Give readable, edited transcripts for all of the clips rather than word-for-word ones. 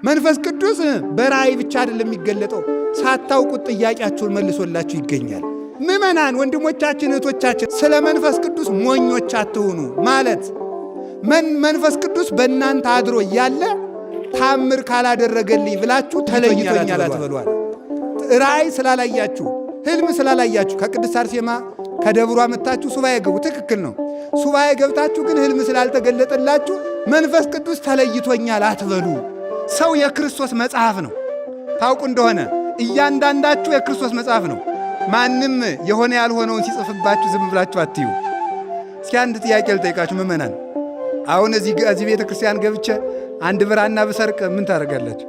መንፈስ ቅዱስ በራእይ ብቻ አይደለም የሚገለጠው፣ ሳታውቁት ጥያቄያችሁን መልሶላችሁ ይገኛል። ምእመናን ወንድሞቻችን እህቶቻችን፣ ስለ መንፈስ ቅዱስ ሞኞች አትሁኑ። ማለት መንፈስ ቅዱስ በእናንተ አድሮ እያለ ታምር ካላደረገልኝ ብላችሁ ተለይቶኛል አትበሏል። ራእይ ስላላያችሁ ህልም ስላላያችሁ ከቅድስት አርሴማ ከደብሯ መጥታችሁ ሱባኤ ገቡ፣ ትክክል ነው። ሱባኤ ገብታችሁ ግን ህልም ስላልተገለጠላችሁ መንፈስ ቅዱስ ተለይቶኛል አትበሉ። ሰው የክርስቶስ መጽሐፍ ነው። ታውቁ እንደሆነ እያንዳንዳችሁ የክርስቶስ መጽሐፍ ነው። ማንም የሆነ ያልሆነውን ሲጽፍባችሁ ዝም ብላችሁ አትዩ። እስኪ አንድ ጥያቄ ልጠይቃችሁ ምእመናን። አሁን እዚህ ቤተ ክርስቲያን ገብቼ አንድ ብራና ብሰርቅ ምን ታደርጋላችሁ?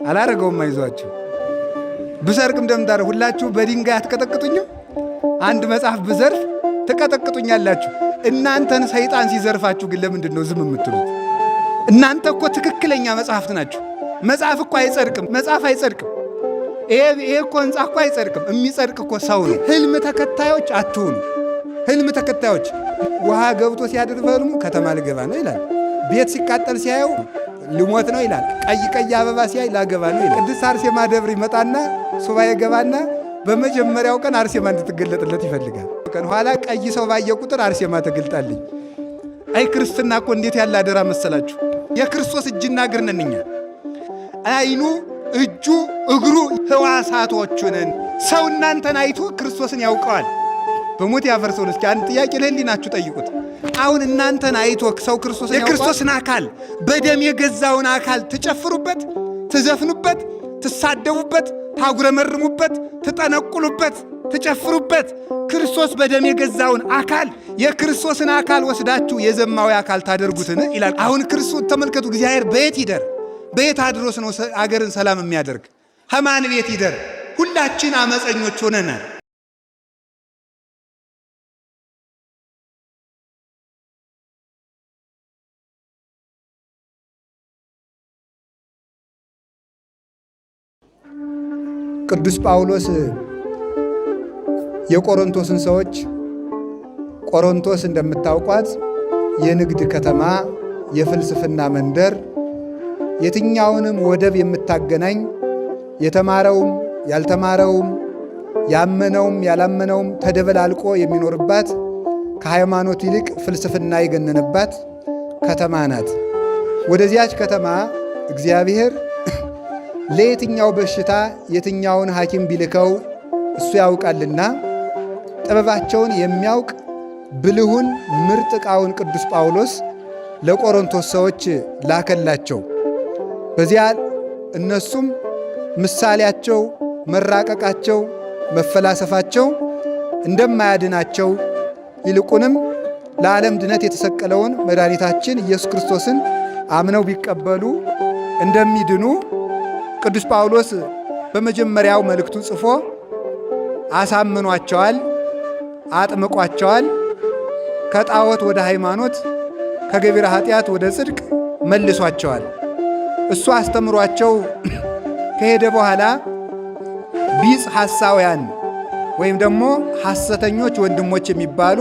አላረገውም፣ አይዟችሁ። ብሰርቅ እንደምታደርጉ ሁላችሁ በድንጋይ አትቀጠቅጡኝም? አንድ መጽሐፍ ብዘርፍ ትቀጠቅጡኛላችሁ። እናንተን ሰይጣን ሲዘርፋችሁ ግን ለምንድን ነው ዝም የምትሉት? እናንተ እኮ ትክክለኛ መጽሐፍት ናችሁ። መጽሐፍ እኮ አይጸድቅም፣ መጽሐፍ አይጸድቅም። ይሄ እኮ ሕንፃ እኮ አይጸድቅም። የሚጸድቅ እኮ ሰው ነው። ህልም ተከታዮች አትሁኑ። ህልም ተከታዮች ውሃ ገብቶ ሲያድር በህልሙ ከተማ ልገባ ነው ይላል። ቤት ሲቃጠል ሲያየው ልሞት ነው ይላል። ቀይ አበባ ሲያይ ላገባ ነው ይላል። ቅድስት አርሴማ ደብር ይመጣና ሱባኤ ገባና በመጀመሪያው ቀን አርሴማ እንድትገለጥለት ይፈልጋል። ኋላ ቀይ ሰው ባየ ቁጥር አርሴማ ተገልጣልኝ። አይ ክርስትና እኮ እንዴት ያለ አደራ መሰላችሁ! የክርስቶስ እጅና እግር ነን እኛ። አይኑ፣ እጁ፣ እግሩ ሕዋሳቶቹ ነን። ሰው እናንተን አይቶ ክርስቶስን ያውቀዋል። በሞት ያፈርሰውን። እስኪ አንድ ጥያቄ ለህሊናችሁ ጠይቁት። አሁን እናንተን አይቶ ሰው ክርስቶስን የክርስቶስን አካል በደም የገዛውን አካል ትጨፍሩበት፣ ትዘፍኑበት፣ ትሳደቡበት፣ ታጉረመርሙበት፣ ትጠነቁሉበት፣ ትጨፍሩበት። ክርስቶስ በደም የገዛውን አካል የክርስቶስን አካል ወስዳችሁ የዘማዊ አካል ታደርጉትን ይላል። አሁን ክርስቶስ ተመልከቱ። እግዚአብሔር በየት ይደር? በየት አድሮስ ነው አገርን ሰላም የሚያደርግ? ከማን ቤት ይደር? ሁላችን አመፀኞች ሆነናል። ቅዱስ ጳውሎስ የቆሮንቶስን ሰዎች፣ ቆሮንቶስ እንደምታውቋት የንግድ ከተማ፣ የፍልስፍና መንደር፣ የትኛውንም ወደብ የምታገናኝ የተማረውም ያልተማረውም ያመነውም ያላመነውም ተደበላልቆ የሚኖርባት ከሃይማኖት ይልቅ ፍልስፍና የገነነባት ከተማ ናት። ወደዚያች ከተማ እግዚአብሔር ለየትኛው በሽታ የትኛውን ሐኪም ቢልከው እሱ ያውቃልና ጥበባቸውን የሚያውቅ ብልሁን ምርጥ ዕቃውን ቅዱስ ጳውሎስ ለቆሮንቶስ ሰዎች ላከላቸው። በዚያ እነሱም ምሳሌያቸው፣ መራቀቃቸው፣ መፈላሰፋቸው እንደማያድናቸው ይልቁንም ለዓለም ድነት የተሰቀለውን መድኃኒታችን ኢየሱስ ክርስቶስን አምነው ቢቀበሉ እንደሚድኑ ቅዱስ ጳውሎስ በመጀመሪያው መልእክቱ ጽፎ አሳምኗቸዋል፣ አጥምቋቸዋል። ከጣዖት ወደ ሃይማኖት፣ ከገቢረ ኃጢአት ወደ ጽድቅ መልሷቸዋል። እሱ አስተምሯቸው ከሄደ በኋላ ቢጽ ሐሳውያን ወይም ደግሞ ሐሰተኞች ወንድሞች የሚባሉ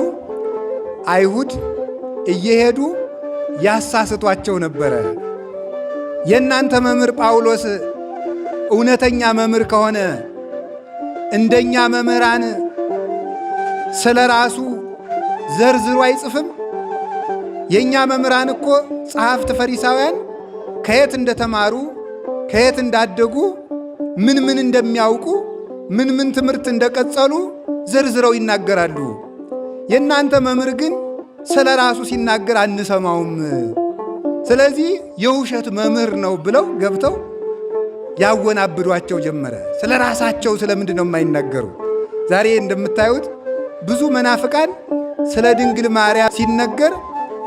አይሁድ እየሄዱ ያሳስቷቸው ነበረ። የእናንተ መምህር ጳውሎስ እውነተኛ መምህር ከሆነ እንደኛ መምህራን ስለ ራሱ ዘርዝሮ አይጽፍም? የእኛ መምህራን እኮ ጸሐፍት ፈሪሳውያን ከየት እንደተማሩ ከየት እንዳደጉ ምን እንደሚያውቁ ምን ትምህርት እንደቀጸሉ ዘርዝረው ይናገራሉ። የእናንተ መምህር ግን ስለ ራሱ ሲናገር አንሰማውም። ስለዚህ የውሸት መምህር ነው ብለው ገብተው ያወናብዷቸው ጀመረ። ስለ ራሳቸው ስለምንድን ነው የማይናገሩ? ዛሬ እንደምታዩት ብዙ መናፍቃን ስለ ድንግል ማርያም ሲነገር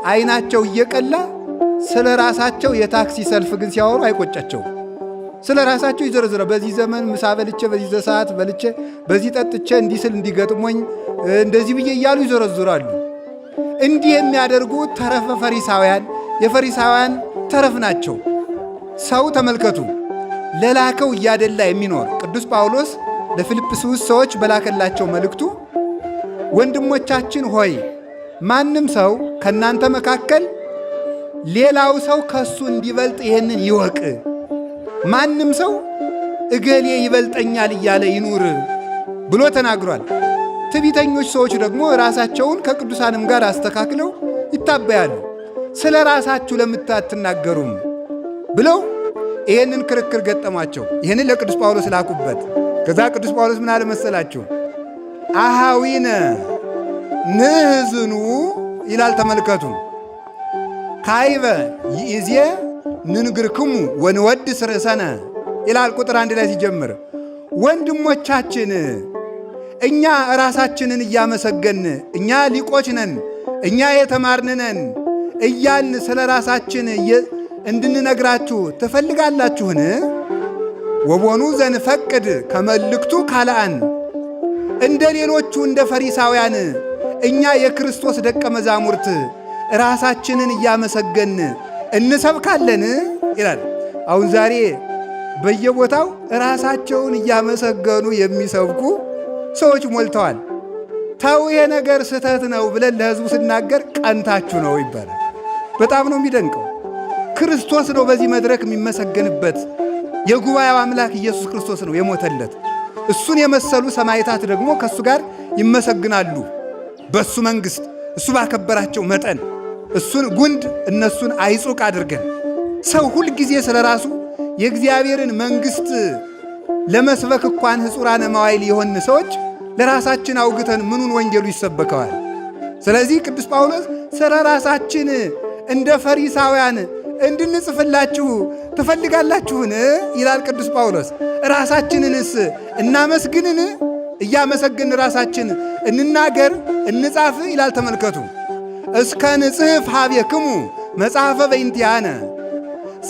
ዓይናቸው እየቀላ ስለ ራሳቸው የታክሲ ሰልፍ ግን ሲያወሩ አይቆጫቸው። ስለ ራሳቸው ይዘረዝረ በዚህ ዘመን ምሳ በልቼ፣ በዚህ ሰዓት በልቼ፣ በዚህ ጠጥቼ፣ እንዲህ ስል እንዲገጥሞኝ እንደዚህ ብዬ እያሉ ይዘረዝራሉ። እንዲህ የሚያደርጉ ተረፈ ፈሪሳውያን የፈሪሳውያን ተረፍ ናቸው። ሰው ተመልከቱ፣ ለላከው እያደላ የሚኖር ቅዱስ ጳውሎስ ለፊልጵስዩስ ሰዎች በላከላቸው መልእክቱ ወንድሞቻችን ሆይ ማንም ሰው ከእናንተ መካከል ሌላው ሰው ከሱ እንዲበልጥ ይህንን ይወቅ። ማንም ሰው እገሌ ይበልጠኛል እያለ ይኑር ብሎ ተናግሯል። ትዕቢተኞች ሰዎች ደግሞ ራሳቸውን ከቅዱሳንም ጋር አስተካክለው ይታበያሉ። ስለ ራሳችሁ ለምን አትናገሩም ብለው ይህንን ክርክር ገጠሟቸው። ይህንን ለቅዱስ ጳውሎስ ላኩበት። ከዛ ቅዱስ ጳውሎስ ምን አለ መሰላችሁ? አሃዊነ ንሕዝኑ ይላል። ተመልከቱ። ካይበ ይእዜ ንንግርክሙ ወንወድስ ርእሰነ ይላል። ቁጥር 1 ላይ ሲጀምር ወንድሞቻችን እኛ ራሳችንን እያመሰገን እኛ ሊቆች ነን፣ እኛ የተማርን ነን እያልን ስለ ራሳችን እንድንነግራችሁ ትፈልጋላችሁን? ወቦኑ ዘንፈቅድ ከመልእክቱ ካልአን እንደ ሌሎቹ እንደ ፈሪሳውያን እኛ የክርስቶስ ደቀ መዛሙርት ራሳችንን እያመሰገን እንሰብካለን ይላል። አሁን ዛሬ በየቦታው ራሳቸውን እያመሰገኑ የሚሰብኩ ሰዎች ሞልተዋል። ተው ይሄ ነገር ስህተት ነው ብለን ለሕዝቡ ስናገር ቀንታችሁ ነው ይባላል። በጣም ነው የሚደንቀው። ክርስቶስ ነው በዚህ መድረክ የሚመሰገንበት። የጉባኤው አምላክ ኢየሱስ ክርስቶስ ነው የሞተለት። እሱን የመሰሉ ሰማዕታት ደግሞ ከእሱ ጋር ይመሰግናሉ በእሱ መንግሥት፣ እሱ ባከበራቸው መጠን እሱን ጉንድ እነሱን አይጹቅ አድርገን። ሰው ሁል ጊዜ ስለ ራሱ የእግዚአብሔርን መንግሥት ለመስበክ እንኳን ሕጹራነ መዋዕል የሆን ሰዎች ለራሳችን አውግተን ምኑን ወንጌሉ ይሰበከዋል? ስለዚህ ቅዱስ ጳውሎስ ስለ ራሳችን እንደ ፈሪሳውያን እንድንጽፍላችሁ ትፈልጋላችሁን? ይላል ቅዱስ ጳውሎስ። ራሳችንንስ እናመስግንን? እያመሰግን ራሳችን እንናገር እንጻፍ ይላል። ተመልከቱ። እስከ ንጽሕፍ ኀቤክሙ መጽሐፈ በእንቲአነ፣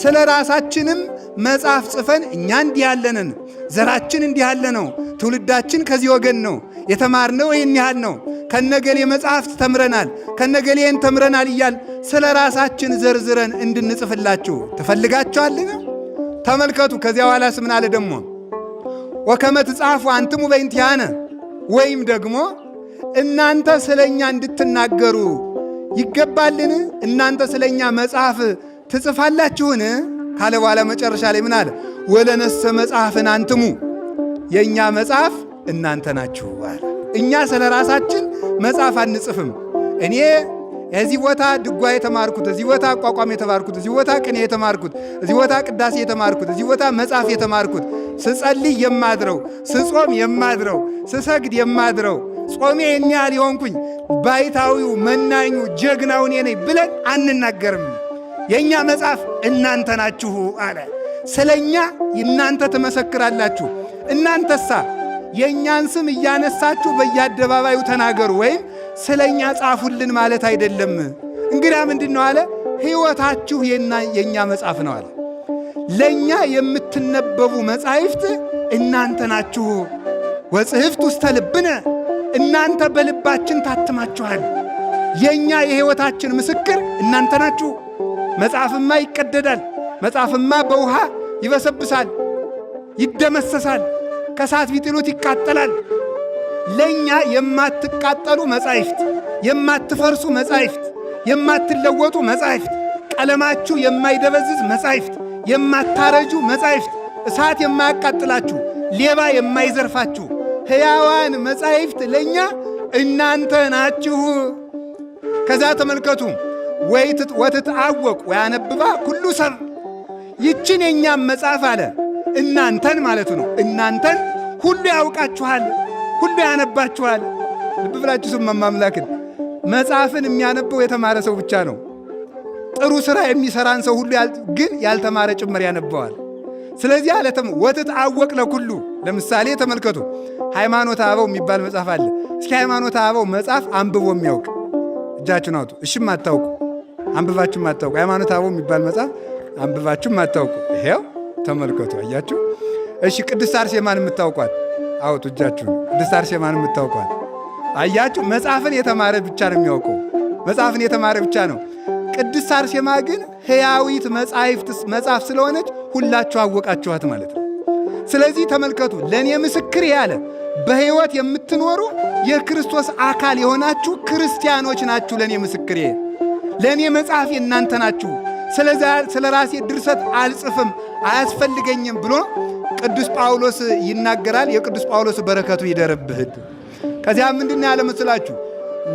ስለ ራሳችንም መጽሐፍ ጽፈን እኛ እንዲህ ያለንን፣ ዘራችን እንዲህ ያለ ነው፣ ትውልዳችን ከዚህ ወገን ነው፣ የተማርነው ይህን ያህል ነው፣ ከነገሌ መጽሐፍት ተምረናል፣ ከነገሌን ተምረናል እያል ስለ ራሳችን ዘርዝረን እንድንጽፍላችሁ ትፈልጋችኋልን? ተመልከቱ። ከዚያ በኋላስ ምን አለ ደግሞ? ወከመ ትጻፉ አንትሙ በእንቲአነ፣ ወይም ደግሞ እናንተ ስለ እኛ እንድትናገሩ ይገባልን? እናንተ ስለ እኛ መጽሐፍ ትጽፋላችሁን? ካለ በኋላ መጨረሻ ላይ ምን አለ? ወለነሰ መጽሐፍን አንትሙ፣ የእኛ መጽሐፍ እናንተ ናችሁ አለ። እኛ ስለ ራሳችን መጽሐፍ አንጽፍም። እኔ እዚህ ቦታ ድጓ የተማርኩት፣ እዚህ ቦታ አቋቋም የተማርኩት፣ እዚህ ቦታ ቅኔ የተማርኩት፣ እዚህ ቦታ ቅዳሴ የተማርኩት፣ እዚህ ቦታ መጽሐፍ የተማርኩት፣ ስጸልይ የማድረው፣ ስጾም የማድረው፣ ስሰግድ የማድረው፣ ጾሜ ይህን ያህል የሆንኩኝ ባይታዊው መናኙ ጀግናው እኔ ነኝ ብለን አንናገርም። የእኛ መጽሐፍ እናንተ ናችሁ አለ። ስለ እኛ እናንተ ትመሰክራላችሁ። እናንተሳ የእኛን ስም እያነሳችሁ በየአደባባዩ ተናገሩ ወይም ስለ እኛ ጻፉልን ማለት አይደለም። እንግዳ ምንድን ነው አለ? ሕይወታችሁ የእኛ መጽሐፍ ነው አለ። ለእኛ የምትነበቡ መጻሕፍት እናንተ ናችሁ። ወጽሕፍት ውስተ ልብነ፣ እናንተ በልባችን ታትማችኋል። የእኛ የሕይወታችን ምስክር እናንተ ናችሁ። መጽሐፍማ ይቀደዳል። መጽሐፍማ በውሃ ይበሰብሳል፣ ይደመሰሳል፣ ከእሳት ቢጥሉት ይቃጠላል። ለእኛ የማትቃጠሉ መጻሕፍት፣ የማትፈርሱ መጻሕፍት፣ የማትለወጡ መጻሕፍት፣ ቀለማችሁ የማይደበዝዝ መጻሕፍት፣ የማታረጁ መጻሕፍት፣ እሳት የማያቃጥላችሁ፣ ሌባ የማይዘርፋችሁ ሕያዋን መጻሕፍት ለእኛ እናንተ ናችሁ። ከዛ ተመልከቱ። ወትትዐወቅ ወያነብባ ኩሉ ሰብ፣ ይችን የእኛም መጽሐፍ አለ እናንተን ማለቱ ነው። እናንተን ሁሉ ያውቃችኋል፣ ሁሉ ያነባችኋል። ልብ ብላችሁ ስሙ። አምላክን መጽሐፍን የሚያነበው የተማረ ሰው ብቻ ነው። ጥሩ ሥራ የሚሠራን ሰው ሁሉ ግን ያልተማረ ጭምር ያነበዋል። ስለዚህ አለተም ወትትዐወቅ ለኩሉ። ለምሳሌ ተመልከቱ። ሃይማኖተ አበው የሚባል መጽሐፍ አለ። እስኪ ሃይማኖተ አበው መጽሐፍ አንብቦ የሚያውቅ እጃችሁን አውጡ። እሽም አታውቁ፣ አንብባችሁም አታውቁ። ሃይማኖተ አበው የሚባል መጽሐፍ አንብባችሁም አታውቁ። ይሄው ተመልከቱ። አያችሁ? እሺ ቅድስት አርሴማን የምታውቋት አውጡ እጃችሁን። ቅድስት አርሴማን የምታውቋት አያችሁ? መጽሐፍን የተማረ ብቻ ነው የሚያውቀው። መጽሐፍን የተማረ ብቻ ነው። ቅድስት አርሴማ ግን ሕያዊት መጽሐፍ ስለሆነች ሁላችሁ አወቃችኋት ማለት ነው። ስለዚህ ተመልከቱ። ለእኔ ምስክር ያለ በሕይወት የምትኖሩ የክርስቶስ አካል የሆናችሁ ክርስቲያኖች ናችሁ። ለእኔ ምስክር፣ ለእኔ መጽሐፍ እናንተ ናችሁ። ስለ ራሴ ድርሰት አልጽፍም አያስፈልገኝም ብሎ ቅዱስ ጳውሎስ ይናገራል። የቅዱስ ጳውሎስ በረከቱ ይደርብህ። ከዚያ ምንድን ያለ መስላችሁ?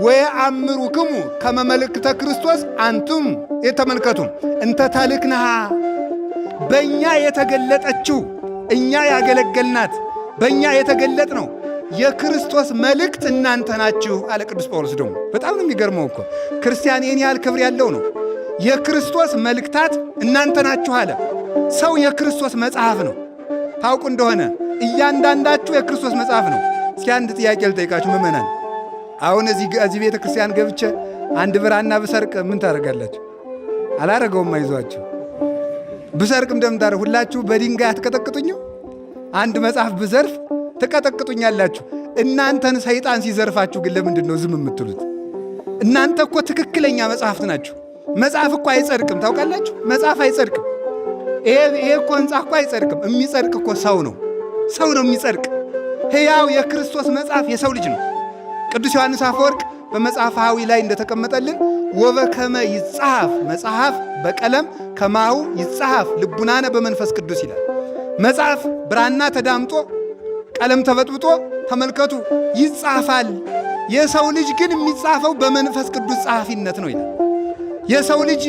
ወየአምሩክሙ ከመ መልእክተ ክርስቶስ አንቱም የተመልከቱ እንተ ተልክነሃ፣ በእኛ የተገለጠችው እኛ ያገለገልናት በእኛ የተገለጥ ነው የክርስቶስ መልእክት እናንተ ናችሁ አለ ቅዱስ ጳውሎስ። ደግሞ በጣም ነው የሚገርመው እኮ ክርስቲያን ይህን ያህል ክብር ያለው ነው። የክርስቶስ መልእክታት እናንተ ናችሁ አለ። ሰው የክርስቶስ መጽሐፍ ነው። ታውቁ እንደሆነ እያንዳንዳችሁ የክርስቶስ መጽሐፍ ነው። እስኪ አንድ ጥያቄ ልጠይቃችሁ ምእመናን። አሁን እዚህ ቤተ ክርስቲያን ገብቼ አንድ ብራና ብሰርቅ ምን ታደርጋላችሁ? አላረገውም። አይዟችሁ። ብሰርቅ እንደምታደርጉ ሁላችሁ በድንጋይ አትቀጠቅጡኝም? አንድ መጽሐፍ ብዘርፍ ትቀጠቅጡኛላችሁ። እናንተን ሰይጣን ሲዘርፋችሁ ግን ለምንድን ነው ዝም የምትሉት? እናንተ እኮ ትክክለኛ መጽሐፍት ናችሁ። መጽሐፍ እኮ አይጸድቅም። ታውቃላችሁ? መጽሐፍ አይጸድቅም። ይሄ እኮ ሕንፃ እኮ አይጸድቅም። የሚጸድቅ እኮ ሰው ነው። ሰው ነው የሚጸድቅ። ሕያው የክርስቶስ መጽሐፍ የሰው ልጅ ነው። ቅዱስ ዮሐንስ አፈወርቅ በመጽሐፈ ሐዊ ላይ እንደተቀመጠልን ወበከመ ይጻሐፍ መጽሐፍ በቀለም ከማሁ ይጻሐፍ ልቡናነ በመንፈስ ቅዱስ ይላል። መጽሐፍ ብራና ተዳምጦ ቀለም ተበጥብጦ ተመልከቱ ይጻፋል። የሰው ልጅ ግን የሚጻፈው በመንፈስ ቅዱስ ጸሐፊነት ነው ይላል። የሰው ልጅ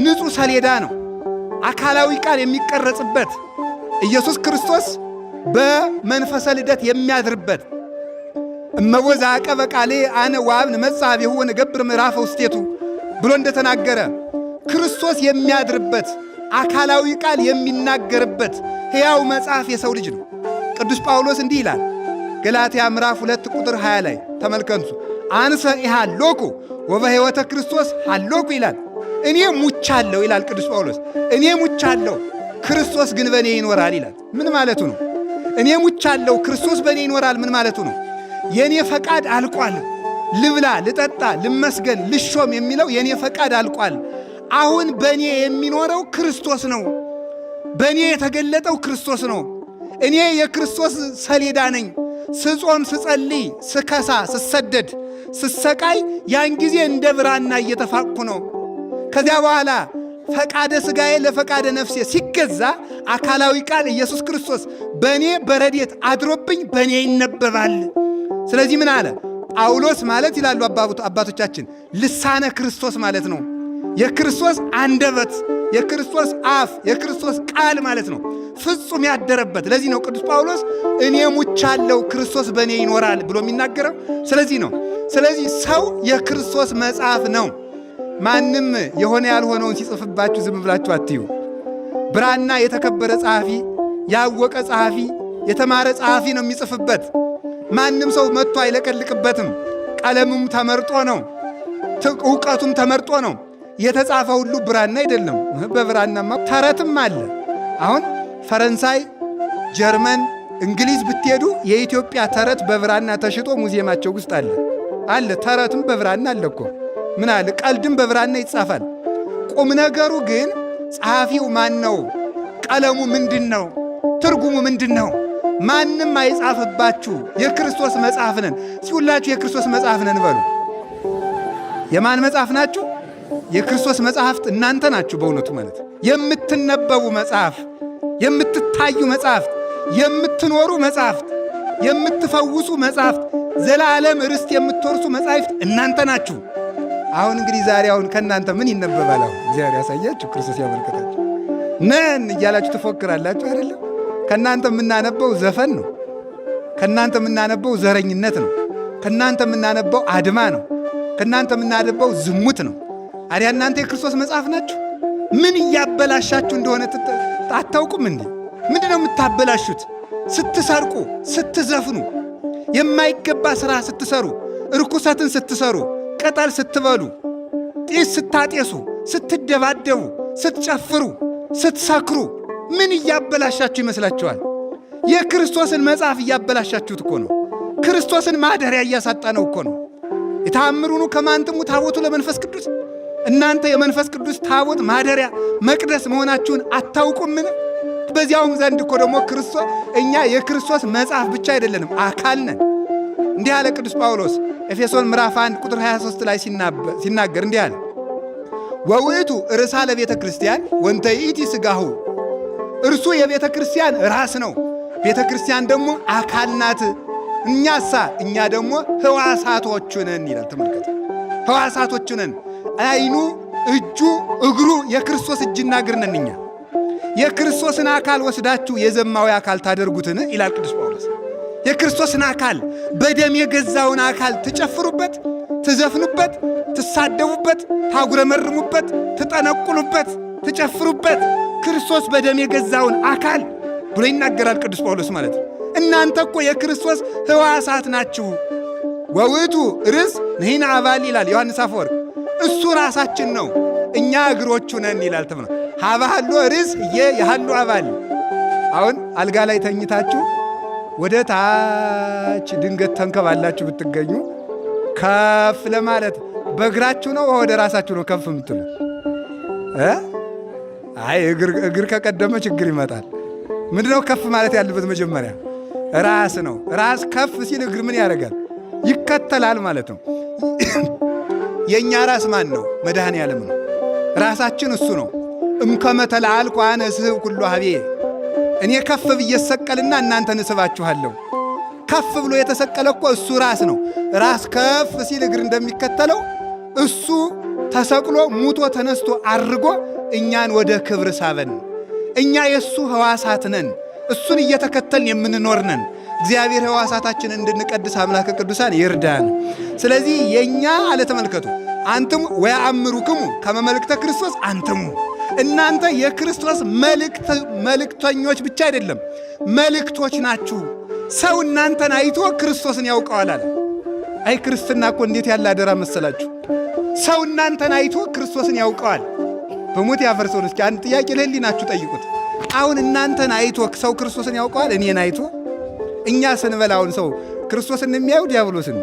ንጹሕ ሰሌዳ ነው፣ አካላዊ ቃል የሚቀረጽበት ኢየሱስ ክርስቶስ በመንፈሰ ልደት የሚያድርበት እመወዛ አቀበ ቃሌ አነ ወአብ ንመጽሐፍ ይሁን ወንገብር ምዕራፈ ውስቴቱ ብሎ እንደተናገረ ክርስቶስ የሚያድርበት አካላዊ ቃል የሚናገርበት ሕያው መጽሐፍ የሰው ልጅ ነው። ቅዱስ ጳውሎስ እንዲህ ይላል ገላትያ ምዕራፍ 2 ቁጥር 20 ላይ ተመልከቱ። አንሰ ኢሃሎኩ ወበሕይወተ ክርስቶስ ሃሎኩ ይላል። እኔ ሙቻለሁ ይላል ቅዱስ ጳውሎስ። እኔ ሙቻለሁ ክርስቶስ ግን በእኔ ይኖራል ይላል። ምን ማለቱ ነው? እኔ ሙቻለሁ ክርስቶስ በእኔ ይኖራል ምን ማለቱ ነው? የእኔ ፈቃድ አልቋል። ልብላ፣ ልጠጣ፣ ልመስገን፣ ልሾም የሚለው የእኔ ፈቃድ አልቋል። አሁን በእኔ የሚኖረው ክርስቶስ ነው። በእኔ የተገለጠው ክርስቶስ ነው። እኔ የክርስቶስ ሰሌዳ ነኝ። ስጾም፣ ስጸልይ፣ ስከሳ፣ ስሰደድ፣ ስሰቃይ ያን ጊዜ እንደ ብራና እየተፋቅኩ ነው። ከዚያ በኋላ ፈቃደ ሥጋዬ ለፈቃደ ነፍሴ ሲገዛ አካላዊ ቃል ኢየሱስ ክርስቶስ በእኔ በረድኤት አድሮብኝ በእኔ ይነበባል። ስለዚህ ምን አለ ጳውሎስ ማለት ይላሉ አባቶቻችን ልሳነ ክርስቶስ ማለት ነው። የክርስቶስ አንደበት፣ የክርስቶስ አፍ፣ የክርስቶስ ቃል ማለት ነው። ፍጹም ያደረበት። ለዚህ ነው ቅዱስ ጳውሎስ እኔ ሙቻለሁ ክርስቶስ በእኔ ይኖራል ብሎ የሚናገረው። ስለዚህ ነው። ስለዚህ ሰው የክርስቶስ መጽሐፍ ነው። ማንም የሆነ ያልሆነውን ሲጽፍባችሁ ዝም ብላችሁ አትዩ። ብራና የተከበረ ጸሐፊ፣ ያወቀ ጸሐፊ፣ የተማረ ጸሐፊ ነው የሚጽፍበት። ማንም ሰው መጥቶ አይለቀልቅበትም። ቀለሙም ተመርጦ ነው፣ ዕውቀቱም ተመርጦ ነው። የተጻፈ ሁሉ ብራና አይደለም። በብራናማ ተረትም አለ። አሁን ፈረንሳይ፣ ጀርመን፣ እንግሊዝ ብትሄዱ የኢትዮጵያ ተረት በብራና ተሽጦ ሙዚየማቸው ውስጥ አለ። ተረትም በብራና አለ እኮ። ምን አለ ቀልድም በብራና ይጻፋል። ቁም ነገሩ ግን ጸሐፊው ማን ነው? ቀለሙ ምንድን ነው? ትርጉሙ ምንድን ነው? ማንም አይጻፍባችሁ። የክርስቶስ መጽሐፍ ነን። ሲሁላችሁ የክርስቶስ መጽሐፍ ነን በሉ። የማን መጽሐፍ ናችሁ? የክርስቶስ መጽሐፍት እናንተ ናችሁ። በእውነቱ ማለት የምትነበቡ መጽሐፍ፣ የምትታዩ መጽሐፍት፣ የምትኖሩ መጽሐፍት፣ የምትፈውሱ መጽሐፍት፣ ዘላለም ርስት የምትወርሱ መጽሐፍት እናንተ ናችሁ። አሁን እንግዲህ ዛሬ ከእናንተ ምን ይነበባል? አሁን እግዚአብሔር ያሳያችሁ፣ ክርስቶስ ያመልከታችሁ። ነን እያላችሁ ትፎክራላችሁ አይደለም? ከእናንተ የምናነበው ዘፈን ነው። ከእናንተ የምናነበው ዘረኝነት ነው። ከእናንተ የምናነበው አድማ ነው። ከእናንተ የምናነበው ዝሙት ነው። አዲያ እናንተ የክርስቶስ መጽሐፍ ናችሁ። ምን እያበላሻችሁ እንደሆነ አታውቁም እንዴ? ምንድን ነው የምታበላሹት? ስትሰርቁ፣ ስትዘፍኑ፣ የማይገባ ሥራ ስትሰሩ፣ ርኩሰትን ስትሰሩ፣ ቅጠል ስትበሉ፣ ጢስ ስታጤሱ፣ ስትደባደቡ፣ ስትጨፍሩ፣ ስትሰክሩ ምን እያበላሻችሁ ይመስላችኋል? የክርስቶስን መጽሐፍ እያበላሻችሁት እኮ ነው። ክርስቶስን ማደሪያ እያሳጣነው እኮ ነው። የተአምሩኑ ከማንትሙ ታቦቱ ለመንፈስ ቅዱስ። እናንተ የመንፈስ ቅዱስ ታቦት ማደሪያ መቅደስ መሆናችሁን አታውቁምን? በዚያውም ዘንድ እኮ ደግሞ እኛ የክርስቶስ መጽሐፍ ብቻ አይደለንም፣ አካል ነን። እንዲህ አለ ቅዱስ ጳውሎስ ኤፌሶን ምዕራፍ 1 ቁጥር 23 ላይ ሲናገር እንዲህ አለ ወውእቱ ርእሳ ለቤተ ክርስቲያን ወንተ ይእቲ ሥጋሁ። እርሱ የቤተ ክርስቲያን ራስ ነው። ቤተ ክርስቲያን ደግሞ አካል ናት። እኛ ደግሞ ሕዋሳቶቹ ነን ይላል። ተመልከቱ፣ ሕዋሳቶቹ ነን። ዓይኑ፣ እጁ፣ እግሩ የክርስቶስ እጅና እግር ነን እኛ። የክርስቶስን አካል ወስዳችሁ የዘማዊ አካል ታደርጉትን ይላል ቅዱስ ጳውሎስ። የክርስቶስን አካል በደም የገዛውን አካል ትጨፍሩበት፣ ትዘፍኑበት፣ ትሳደቡበት፣ ታጉረመርሙበት፣ ትጠነቁሉበት፣ ትጨፍሩበት ክርስቶስ በደም የገዛውን አካል ብሎ ይናገራል ቅዱስ ጳውሎስ ማለት ነው። እናንተ እኮ የክርስቶስ ሕዋሳት ናችሁ። ወውእቱ ርእስ ንሕነ አባል ይላል ዮሐንስ አፈወርቅ። እሱ ራሳችን ነው፣ እኛ እግሮቹ ነን ይላል። ተምና ሀባሃሎ ርእስ የሃሎ አባል። አሁን አልጋ ላይ ተኝታችሁ ወደ ታች ድንገት ተንከባላችሁ ብትገኙ ከፍ ለማለት በእግራችሁ ነው ወደ ራሳችሁ ነው ከፍ የምትሉ? አይ እግር ከቀደመ ችግር ይመጣል። ምንድነው ከፍ ማለት ያለበት? መጀመሪያ ራስ ነው። ራስ ከፍ ሲል እግር ምን ያደርጋል? ይከተላል ማለት ነው። የእኛ ራስ ማን ነው? መድኃኔ ዓለም ነው። ራሳችን እሱ ነው። እምከመ ተለዓልኩ አነ እስሕብ ኩሎ ኀቤየ፣ እኔ ከፍ ብዬ እሰቀልና እናንተን እስባችኋለሁ። ከፍ ብሎ የተሰቀለ እኮ እሱ ራስ ነው። ራስ ከፍ ሲል እግር እንደሚከተለው እሱ ተሰቅሎ ሙቶ ተነስቶ አርጎ እኛን ወደ ክብር ሳበን። እኛ የእሱ ሕዋሳት ነን። እሱን እየተከተልን የምንኖር ነን። እግዚአብሔር ሕዋሳታችን እንድንቀድስ አምላከ ቅዱሳን ይርዳን። ስለዚህ የእኛ አለ ተመልከቱ፣ አንትሙ ወየአምሩክሙ ከመ መልእክተ ክርስቶስ አንትሙ፣ እናንተ የክርስቶስ መልእክተኞች ብቻ አይደለም መልእክቶች ናችሁ። ሰው እናንተን አይቶ ክርስቶስን ያውቀዋል አለ። አይ ክርስትና እኮ እንዴት ያለ አደራ መሰላችሁ! ሰው እናንተን አይቶ ክርስቶስን ያውቀዋል። በሞት ያፈርሰውን እስኪ አንድ ጥያቄ ለህሊናችሁ ጠይቁት። አሁን እናንተን አይቶ ሰው ክርስቶስን ያውቀዋል? እኔን አይቶ? እኛ ስንበላውን ሰው ክርስቶስን የሚያዩ ዲያብሎስን።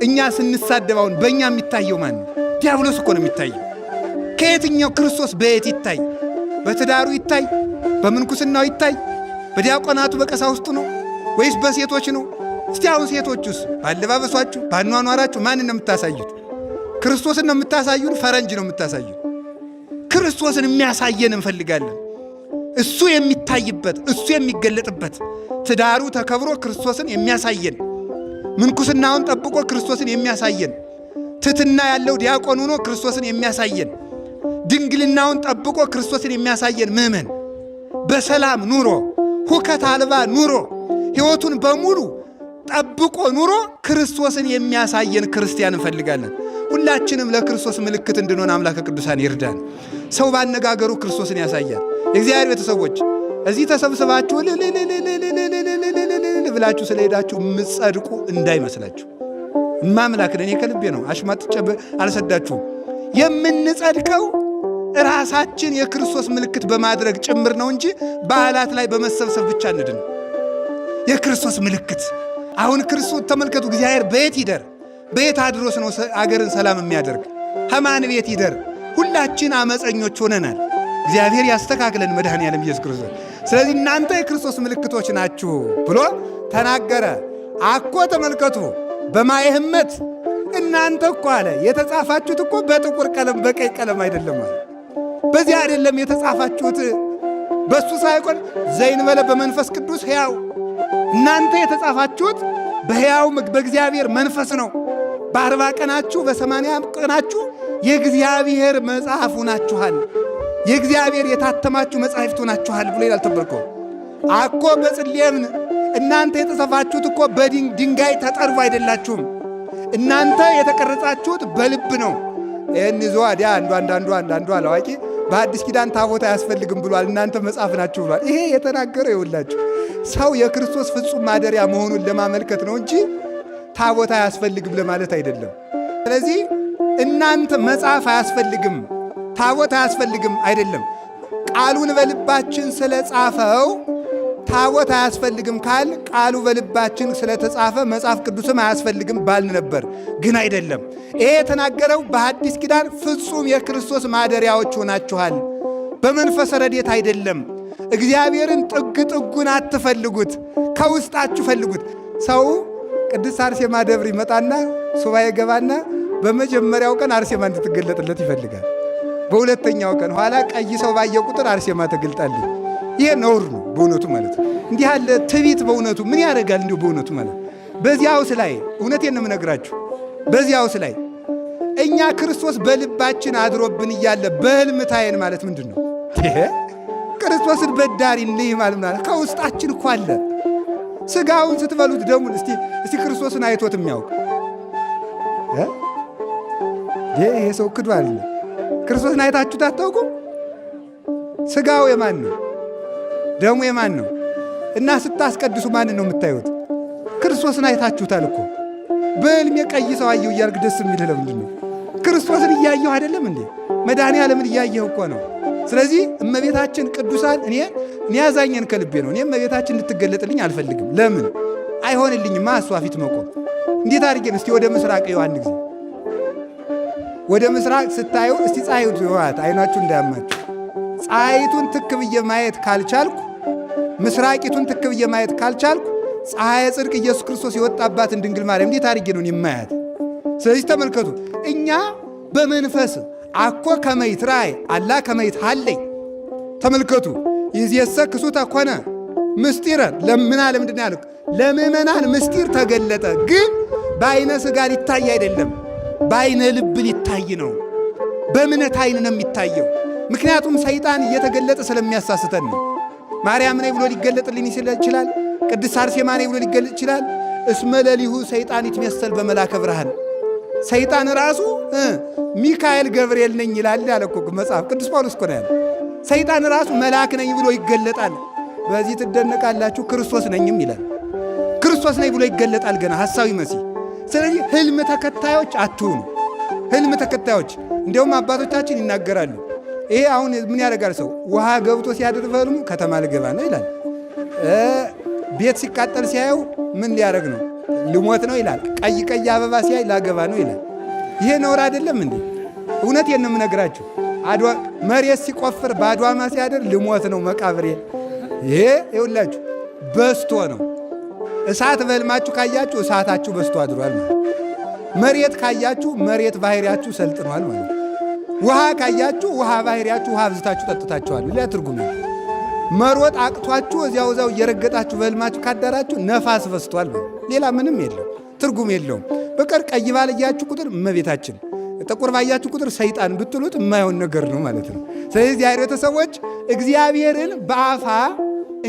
እኛ ስንሳደባውን በእኛ የሚታየው ማን ነው? ዲያብሎስ እኮ ነው የሚታየው። ከየትኛው ክርስቶስ በየት ይታይ? በትዳሩ ይታይ? በምንኩስናው ይታይ? በዲያቆናቱ በቀሳውስቱ ነው ወይስ በሴቶች ነው? እስቲ አሁን ሴቶቹስ ባለባበሷችሁ ባኗኗራችሁ ማንን ነው የምታሳዩት? ክርስቶስን ነው የምታሳዩን? ፈረንጅ ነው የምታሳዩን? ክርስቶስን የሚያሳየን እንፈልጋለን። እሱ የሚታይበት እሱ የሚገለጥበት ትዳሩ ተከብሮ ክርስቶስን የሚያሳየን፣ ምንኩስናውን ጠብቆ ክርስቶስን የሚያሳየን፣ ትሕትና ያለው ዲያቆን ሆኖ ክርስቶስን የሚያሳየን፣ ድንግልናውን ጠብቆ ክርስቶስን የሚያሳየን ምእመን በሰላም ኑሮ ሁከት አልባ ኑሮ ሕይወቱን በሙሉ ጠብቆ ኑሮ ክርስቶስን የሚያሳየን ክርስቲያን እንፈልጋለን። ሁላችንም ለክርስቶስ ምልክት እንድንሆን አምላከ ቅዱሳን ይርዳን። ሰው ባነጋገሩ ክርስቶስን ያሳያል። የእግዚአብሔር ቤተሰቦች እዚህ ተሰብስባችሁ ብላችሁ ስለሄዳችሁ የምትጸድቁ እንዳይመስላችሁ። ማምላክን እኔ ከልቤ ነው፣ አሽማጥጬ አልሰዳችሁም። የምንጸድቀው ራሳችን የክርስቶስ ምልክት በማድረግ ጭምር ነው እንጂ በዓላት ላይ በመሰብሰብ ብቻ እንድን። የክርስቶስ ምልክት አሁን ክርስቶስ ተመልከቱ። እግዚአብሔር በየት ይደር? በየት አድሮስ ነው አገርን ሰላም የሚያደርግ? ከማን ቤት ይደር? ሁላችን አመፀኞች ሆነናል። እግዚአብሔር ያስተካክለን መድኃኔ ዓለም ኢየሱስ ክርስቶስ። ስለዚህ እናንተ የክርስቶስ ምልክቶች ናችሁ ብሎ ተናገረ። አኮ ተመልከቱ በማየ ሕመት እናንተ እኮ አለ የተጻፋችሁት እኮ በጥቁር ቀለም በቀይ ቀለም አይደለም አለ። በዚህ አይደለም የተጻፋችሁት፣ በሱ ሳይሆን ዘእንበለ በመንፈስ ቅዱስ ሕያው። እናንተ የተጻፋችሁት በሕያው በእግዚአብሔር መንፈስ ነው። በ40 ቀናችሁ በ80 ቀናችሁ የእግዚአብሔር መጽሐፍ ሆናችኋል። የእግዚአብሔር የታተማችሁ መጻሕፍት ሆናችኋል ብሎ ይላል። ተበልኮ አኮ በጽሌምን እናንተ የተጻፋችሁት እኮ በድንጋይ ተጠርቦ አይደላችሁም። እናንተ የተቀረጻችሁት በልብ ነው። ይህን ይዞ አዲያ አንዱ አላዋቂ በአዲስ ኪዳን ታቦት አያስፈልግም ብሏል። እናንተ መጽሐፍ ናችሁ ብሏል። ይሄ የተናገረው ይውላችሁ ሰው የክርስቶስ ፍጹም ማደሪያ መሆኑን ለማመልከት ነው እንጂ ታቦት አያስፈልግም ለማለት አይደለም። ስለዚህ እናንተ መጽሐፍ አያስፈልግም ታቦት አያስፈልግም አይደለም። ቃሉን በልባችን ስለጻፈው ታቦት አያስፈልግም ካል ቃሉ በልባችን ስለተጻፈ መጽሐፍ ቅዱስም አያስፈልግም ባልን ነበር። ግን አይደለም። ይሄ የተናገረው በሐዲስ ኪዳን ፍጹም የክርስቶስ ማደሪያዎች ሆናችኋል። በመንፈስ ረድኤት አይደለም። እግዚአብሔርን ጥግ ጥጉን አትፈልጉት፣ ከውስጣችሁ ፈልጉት። ሰው ቅድስት አርሴማ ደብር ይመጣና ሱባኤ ገባና በመጀመሪያው ቀን አርሴማ እንድትገለጥለት ይፈልጋል። በሁለተኛው ቀን ኋላ ቀይ ሰው ባየ ቁጥር አርሴማ ተገልጣልኝ ይሄ ነውር ነው በእውነቱ ማለት ነው። እንዲህ ያለ ትዕቢት በእውነቱ ምን ያደርጋል? እንዲሁ በእውነቱ ማለት በዚያውስ ላይ እውነቴን ነው የምነግራችሁ። በዚያውስ ላይ እኛ ክርስቶስ በልባችን አድሮብን እያለ በሕልም ታየን ማለት ምንድን ነው? ክርስቶስን በዳሪ እንይ ማለት ከውስጣችን እኮ አለ። ሥጋውን ስትበሉት ደሙን እስቲ ክርስቶስን አይቶት የሚያውቅ ይሄ ሰው ክዷል። ክርስቶስን አይታችሁት አታውቁም? ሥጋው የማን ነው? ደሙ የማን ነው? እና ስታስቀድሱ ማንን ነው የምታዩት? ክርስቶስን አይታችሁታል እኮ። በሕልሜ ቀይ ሰው አየሁ እያልክ ደስ የሚልህ ለምንድን ነው? ክርስቶስን እያየሁ አይደለም እንዴ? መድኃኔዓለምን እያየሁ እኮ ነው። ስለዚህ እመቤታችን ቅዱሳን እኔ ያዛኘን ከልቤ ነው። እኔ እመቤታችን እንድትገለጥልኝ አልፈልግም። ለምን አይሆንልኝማ? እሷ ፊት መቆም እንዴት አድርጌን? እስቲ ወደ ምስራቅ ይኸው አንድ ጊዜ ወደ ምስራቅ ስታዩ እስቲ ፀሐይቱ ይዋት አይናችሁ እንዳያማችሁ። ፀሐይቱን ትክ ብዬ ማየት ካልቻልኩ፣ ምስራቂቱን ትክ ብዬ ማየት ካልቻልኩ ፀሐየ ጽድቅ ኢየሱስ ክርስቶስ የወጣባትን ድንግል ማርያም እንዴት አድርጌ ነው የማያት? ስለዚህ ተመልከቱ፣ እኛ በመንፈስ አኮ ከመይት ራእይ አላ ከመይት ሀለይ። ተመልከቱ ይዝየሰ ክሱተ ኮነ ምስጢረ ለምና ለምንድን ያለው ለምእመናን ምስጢር ተገለጠ። ግን በአይነ ሥጋ ሊታይ አይደለም፣ በአይነ ልብ ሊታይ ነው። በእምነት አይን ነው የሚታየው። ምክንያቱም ሰይጣን እየተገለጠ ስለሚያሳስተን ነው። ማርያም ነኝ ብሎ ሊገለጥልኝ ይችላል። ቅድስት አርሴማ ነኝ ብሎ ሊገለጥ ይችላል። እስመ ሌሊሁ ሰይጣን ይትመሰል በመላከ ብርሃን። ሰይጣን ራሱ ሚካኤል ገብርኤል ነኝ ይላል ያለ እኮ መጽሐፍ ቅዱስ ጳውሎስ እኮ ነው ያለ። ሰይጣን ራሱ መልአክ ነኝ ብሎ ይገለጣል። በዚህ ትደነቃላችሁ። ክርስቶስ ነኝም ይላል። ክርስቶስ ነኝ ብሎ ይገለጣል ገና ሐሳዊ መሲህ። ስለዚህ ሕልም ተከታዮች አትሁኑ። ሕልም ተከታዮች እንዲያውም አባቶቻችን ይናገራሉ። ይሄ አሁን ምን ያደርጋል ሰው? ውሃ ገብቶ ሲያድር በሕልሙ ከተማ ልገባ ነው ይላል። ቤት ሲቃጠል ሲያየው ምን ሊያደርግ ነው? ልሞት ነው ይላል። ቀይ ቀይ አበባ ሲያይ ላገባ ነው ይላል። ይሄ ነውር አይደለም እንዴ? እውነቴን ነው የምነግራችሁ። መሬት ሲቆፍር በአድዋማ ሲያድር ልሞት ነው መቃብሬ። ይሄ ይኸውላችሁ በስቶ ነው። እሳት በሕልማችሁ ካያችሁ እሳታችሁ በስቶ አድሯል ማለት። መሬት ካያችሁ መሬት ባህሪያችሁ ሰልጥኗል ማለት። ውሃ ካያችሁ ውሃ ባህሪያችሁ ውሃ አብዝታችሁ ጠጥታችኋል። ሌላ ትርጉም ነው። መሮጥ አቅቷችሁ እዚያው እየረገጣችሁ በሕልማችሁ ካዳራችሁ ነፋስ በስቷል ማለት። ሌላ ምንም የለው፣ ትርጉም የለውም። በቀር ቀይ ባለያችሁ ቁጥር እመቤታችን፣ ጥቁር ባያችሁ ቁጥር ሰይጣን ብትሉት የማይሆን ነገር ነው ማለት ነው። ስለዚህ ዛሬ ቤተሰቦች እግዚአብሔርን በአፋ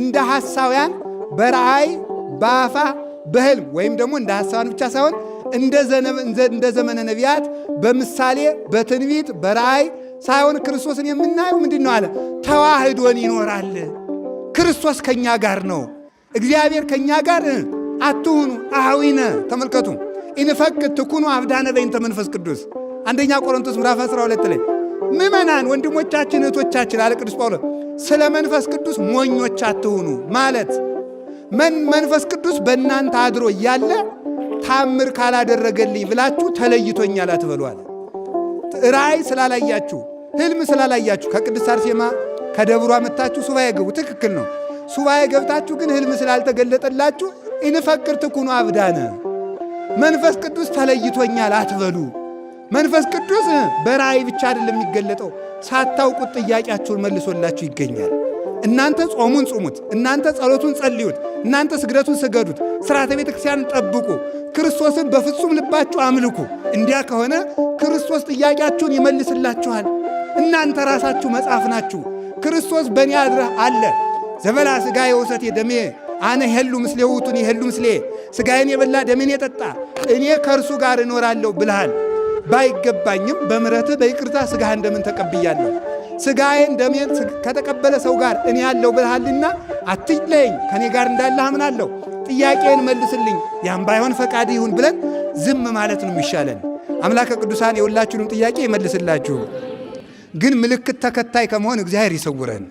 እንደ ሐሳውያን በራእይ በአፋ በሕልም ወይም ደግሞ እንደ ሐሳውያን ብቻ ሳይሆን እንደ ዘመነ ነቢያት በምሳሌ በትንቢት በራእይ ሳይሆን ክርስቶስን የምናየው ምንድን ነው አለ? ተዋህዶን ይኖራል። ክርስቶስ ከኛ ጋር ነው። እግዚአብሔር ከኛ ጋር አትሁኑ አኀዊነ። ተመልከቱ ኢንፈቅድ ትኩኑ አብዳነ በእንተ መንፈስ ቅዱስ። አንደኛ ቆሮንቶስ ምዕራፍ 12 ላይ ምእመናን ወንድሞቻችን እህቶቻችን አለ ቅዱስ ጳውሎስ ስለ መንፈስ ቅዱስ ሞኞች አትሁኑ ማለት መንፈስ ቅዱስ በእናንተ አድሮ እያለ ታምር ካላደረገልኝ ብላችሁ ተለይቶኛል አትበሉ አለ። ራእይ ስላላያችሁ ሕልም ስላላያችሁ ከቅድስት አርሴማ ከደብሯ መጥታችሁ ሱባኤ ገቡ። ትክክል ነው። ሱባኤ ገብታችሁ ግን ሕልም ስላልተገለጠላችሁ ኢንፈቅድ ትኩኑ አብዳነ መንፈስ ቅዱስ ተለይቶኛል አትበሉ። መንፈስ ቅዱስ በራእይ ብቻ አይደለም የሚገለጠው፣ ሳታውቁት ጥያቄያችሁን መልሶላችሁ ይገኛል። እናንተ ጾሙን ጹሙት፣ እናንተ ጸሎቱን ጸልዩት፣ እናንተ ስግደቱን ስገዱት፣ ሥርዓተ ቤተ ክርስቲያንን ጠብቁ፣ ክርስቶስን በፍጹም ልባችሁ አምልኩ። እንዲያ ከሆነ ክርስቶስ ጥያቄያችሁን ይመልስላችኋል። እናንተ ራሳችሁ መጽሐፍ ናችሁ። ክርስቶስ በእኔ አድረህ አለ። ዘበላ ሥጋዬ ወሰቴ ደሜ አነ ሄሉ ምስሌ ውእቱኒ ሄሉ ምስሌ። ሥጋዬን የበላ ደሜን የጠጣ እኔ ከእርሱ ጋር እኖራለሁ ብልሃል። ባይገባኝም በምሕረትህ በይቅርታ ሥጋህን ደምን ተቀብያለሁ። ሥጋዬን ደሜን ከተቀበለ ሰው ጋር እኔ ያለው ብልሃልና አትለየኝ፣ ከእኔ ጋር እንዳለህ አምናለሁ። ጥያቄን መልስልኝ፣ ያም ባይሆን ፈቃድ ይሁን ብለን ዝም ማለት ነው የሚሻለን። አምላከ ቅዱሳን የሁላችሁንም ጥያቄ ይመልስላችሁ። ግን ምልክት ተከታይ ከመሆን እግዚአብሔር ይሰውረን።